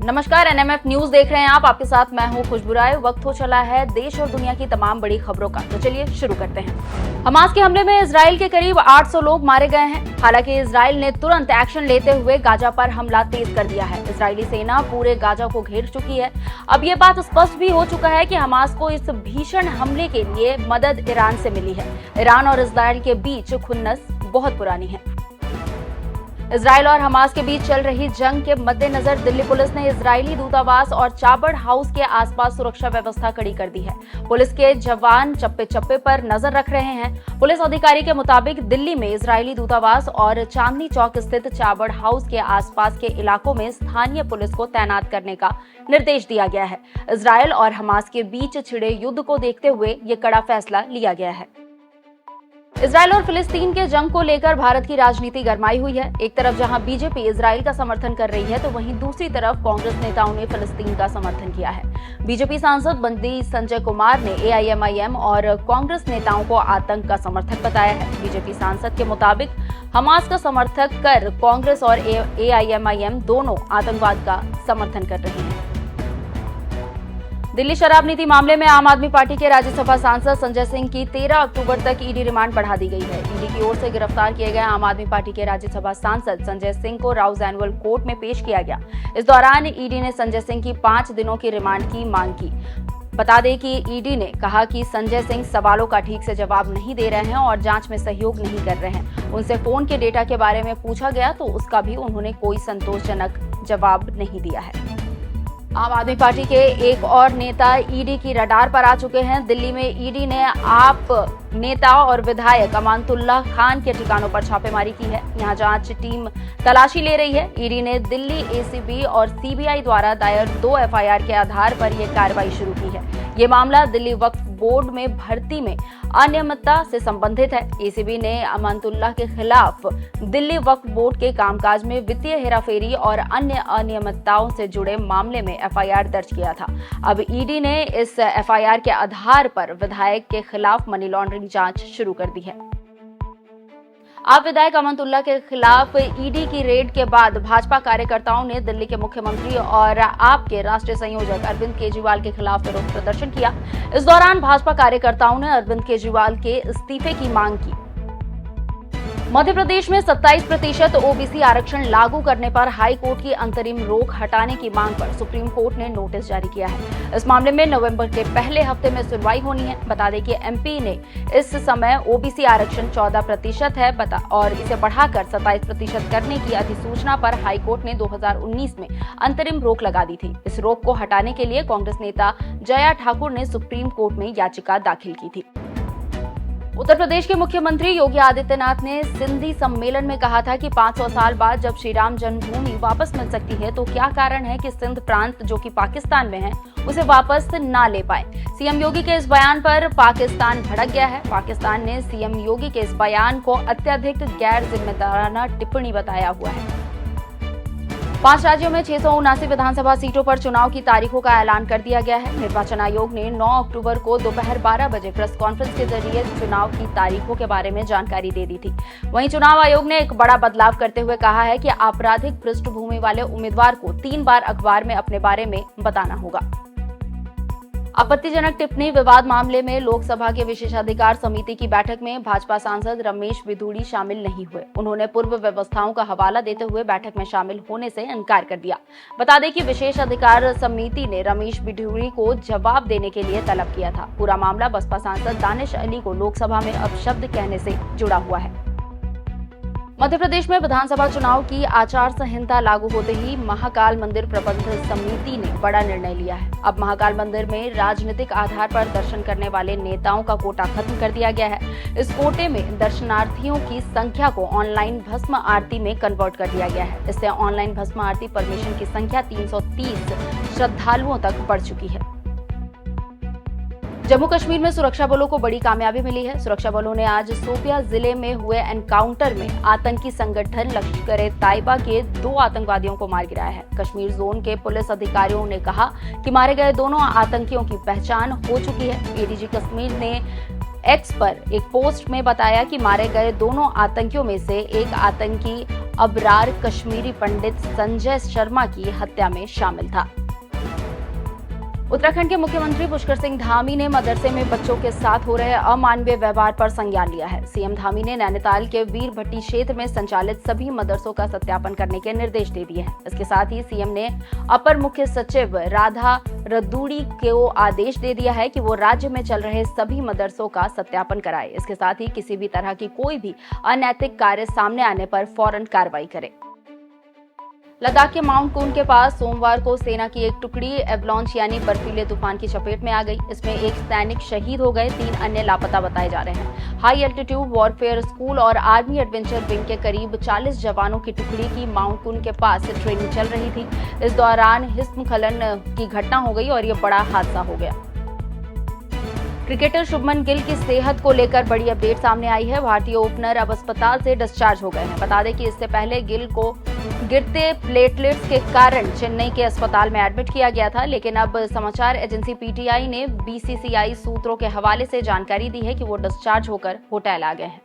नमस्कार, NMF news देख रहे हैं आप। आपके साथ मैं हूं खुशबू राय। वक्त हो चला है देश और दुनिया की तमाम बड़ी खबरों का, तो चलिए शुरू करते हैं। हमास के हमले में इजराइल के करीब 800 लोग मारे गए हैं। हालांकि इजराइल ने तुरंत एक्शन लेते हुए गाजा पर हमला तेज कर दिया है। इजरायली सेना पूरे गाजा को घेर चुकी है। अब ये बात स्पष्ट भी हो चुका है कि हमास को इस भीषण हमले के लिए मदद ईरान से मिली है। ईरान और इजराइल के बीच खुन्नस बहुत पुरानी है। इजराइल और हमास के बीच चल रही जंग के मद्देनजर दिल्ली पुलिस ने इजरायली दूतावास और चाबड़ हाउस के आसपास सुरक्षा व्यवस्था कड़ी कर दी है। पुलिस के जवान चप्पे चप्पे पर नजर रख रहे हैं। पुलिस अधिकारी के मुताबिक दिल्ली में इजरायली दूतावास और चांदनी चौक स्थित चाबड़ हाउस के आसपास के इलाकों में स्थानीय पुलिस को तैनात करने का निर्देश दिया गया है। इजराइल और हमास के बीच छिड़े युद्ध को देखते हुए ये कड़ा फैसला लिया गया है। इजराइल और फिलिस्तीन के जंग को लेकर भारत की राजनीति गरमाई हुई है। एक तरफ जहां बीजेपी इजराइल का समर्थन कर रही है, तो वहीं दूसरी तरफ कांग्रेस नेताओं ने फिलिस्तीन का समर्थन किया है। बीजेपी सांसद बंदी संजय कुमार ने एआईएमआईएम और कांग्रेस नेताओं को आतंक का समर्थक बताया है। बीजेपी सांसद के मुताबिक हमास का समर्थक कर कांग्रेस और एआईएमआईएम दोनों आतंकवाद का समर्थन कर रहे हैं। दिल्ली शराब नीति मामले में आम आदमी पार्टी के राज्यसभा सांसद संजय सिंह की 13 अक्टूबर तक ईडी रिमांड बढ़ा दी गई है। ईडी की ओर से गिरफ्तार किए गए आम आदमी पार्टी के राज्यसभा सांसद संजय सिंह को राउज एनुअल कोर्ट में पेश किया गया। इस दौरान ईडी ने संजय सिंह की 5 दिनों की रिमांड की मांग की। बता दें कि ईडी ने कहा कि संजय सिंह सवालों का ठीक से जवाब नहीं दे रहे हैं और जांच में सहयोग नहीं कर रहे हैं। उनसे फोन के डेटा के बारे में पूछा गया तो उसका भी उन्होंने कोई संतोषजनक जवाब नहीं दिया है। आम आदमी पार्टी के एक और नेता ईडी की रडार पर आ चुके हैं। दिल्ली में ईडी ने आप नेता और विधायक अमानतुल्लाह खान के ठिकानों पर छापेमारी की है। यहां जांच टीम तलाशी ले रही है। ईडी ने दिल्ली एसीबी और सीबीआई द्वारा दायर 2 एफआईआर के आधार पर यह कार्रवाई शुरू की है। ये मामला दिल्ली वक्फ बोर्ड में भर्ती में अनियमितता से संबंधित है। एसीबी ने अमानतुल्लाह के खिलाफ दिल्ली वक्फ बोर्ड के कामकाज में वित्तीय हेराफेरी और अन्य अनियमितताओं से जुड़े मामले में एफआईआर दर्ज किया था। अब ईडी ने इस एफआईआर के आधार पर विधायक के खिलाफ मनी लॉन्ड्रिंग जांच शुरू कर दी है। आप विधायक अमानतुल्लाह के खिलाफ ईडी की रेड के बाद भाजपा कार्यकर्ताओं ने दिल्ली के मुख्यमंत्री और आप के राष्ट्रीय संयोजक अरविंद केजरीवाल के खिलाफ विरोध प्रदर्शन किया। इस दौरान भाजपा कार्यकर्ताओं ने अरविंद केजरीवाल के इस्तीफे की मांग की। मध्य प्रदेश में 27% ओबीसी आरक्षण लागू करने पर हाई कोर्ट की अंतरिम रोक हटाने की मांग पर सुप्रीम कोर्ट ने नोटिस जारी किया है। इस मामले में नवंबर के पहले हफ्ते में सुनवाई होनी है। बता दें कि एमपी ने इस समय ओबीसी आरक्षण 14% है और इसे बढ़ाकर 27% करने की अधिसूचना पर हाई कोर्ट ने 2019 में अंतरिम रोक लगा दी थी। इस रोक को हटाने के लिए कांग्रेस नेता जया ठाकुर ने सुप्रीम कोर्ट में याचिका दाखिल की थी। उत्तर प्रदेश के मुख्यमंत्री योगी आदित्यनाथ ने सिंधी सम्मेलन में कहा था कि 500 साल बाद जब श्री राम जन्मभूमि वापस मिल सकती है, तो क्या कारण है कि सिंध प्रांत जो कि पाकिस्तान में है उसे वापस ना ले पाए। सीएम योगी के इस बयान पर पाकिस्तान भड़क गया है। पाकिस्तान ने सीएम योगी के इस बयान को अत्यधिक गैर जिम्मेदाराना टिप्पणी बताया हुआ है। 5 राज्यों में 679 विधानसभा सीटों पर चुनाव की तारीखों का ऐलान कर दिया गया है। निर्वाचन आयोग ने 9 अक्टूबर को दोपहर 12 बजे प्रेस कॉन्फ्रेंस के जरिए चुनाव की तारीखों के बारे में जानकारी दे दी थी। वहीं चुनाव आयोग ने एक बड़ा बदलाव करते हुए कहा है कि आपराधिक पृष्ठभूमि वाले उम्मीदवार को 3 बार अखबार में अपने बारे में बताना होगा। आपत्तिजनक टिप्पणी विवाद मामले में लोकसभा के विशेषाधिकार समिति की बैठक में भाजपा सांसद रमेश बिधूड़ी शामिल नहीं हुए। उन्होंने पूर्व व्यवस्थाओं का हवाला देते हुए बैठक में शामिल होने से इनकार कर दिया। बता दें कि विशेषाधिकार समिति ने रमेश बिधूड़ी को जवाब देने के लिए तलब किया था। पूरा मामला बसपा सांसद दानिश अली को लोकसभा में अपशब्द कहने से जुड़ा हुआ है। मध्य प्रदेश में विधानसभा चुनाव की आचार संहिता लागू होते ही महाकाल मंदिर प्रबंध समिति ने बड़ा निर्णय लिया है। अब महाकाल मंदिर में राजनीतिक आधार पर दर्शन करने वाले नेताओं का कोटा खत्म कर दिया गया है। इस कोटे में दर्शनार्थियों की संख्या को ऑनलाइन भस्म आरती में कन्वर्ट कर दिया गया है। इससे ऑनलाइन भस्म आरती परमिशन की संख्या 330 श्रद्धालुओं तक बढ़ चुकी है। जम्मू कश्मीर में सुरक्षा बलों को बड़ी कामयाबी मिली है। सुरक्षा बलों ने आज शोपियां जिले में हुए एनकाउंटर में आतंकी संगठन लश्कर-ए-तैयबा के 2 आतंकवादियों को मार गिराया है। कश्मीर जोन के पुलिस अधिकारियों ने कहा कि मारे गए दोनों आतंकियों की पहचान हो चुकी है। एडीजी कश्मीर ने एक्स पर एक पोस्ट में बताया कि मारे गए दोनों आतंकियों में से एक आतंकी अबरार कश्मीरी पंडित संजय शर्मा की हत्या में शामिल था। उत्तराखंड के मुख्यमंत्री पुष्कर सिंह धामी ने मदरसे में बच्चों के साथ हो रहे अमानवीय व्यवहार पर संज्ञान लिया है। सीएम धामी ने नैनीताल के वीर भट्टी क्षेत्र में संचालित सभी मदरसों का सत्यापन करने के निर्देश दे दिए हैं। इसके साथ ही सीएम ने अपर मुख्य सचिव राधा रदूड़ी को आदेश दे दिया है कि वो राज्य में चल रहे सभी मदरसों का सत्यापन कराए। इसके साथ ही किसी भी तरह की कोई भी अनैतिक कार्य सामने आने पर फौरन कार्रवाई करे। लद्दाख के माउंट कून के पास सोमवार को सेना की एक टुकड़ी एवलांच यानी बर्फीले तूफान की चपेट में आ गई। इसमें एक सैनिक शहीद हो गए, 3 अन्य लापता बताए जा रहे हैं। हाई एल्टीट्यूड वॉरफेयर स्कूल और आर्मी एडवेंचर विंग के करीब 40 जवानों की टुकड़ी की माउंट कून के पास ट्रेनिंग चल रही थी। इस दौरान हिमस्खलन की घटना हो गई और यह बड़ा हादसा हो गया। क्रिकेटर शुभमन गिल की सेहत को लेकर बड़ी अपडेट सामने आई है। भारतीय ओपनर अब अस्पताल से डिस्चार्ज हो गए हैं। बता दें कि इससे पहले गिल को गिरते प्लेटलेट्स के कारण चेन्नई के अस्पताल में एडमिट किया गया था, लेकिन अब समाचार एजेंसी पीटीआई ने बीसीसीआई सूत्रों के हवाले से जानकारी दी है कि वो डिस्चार्ज होकर होटल आ गए हैं।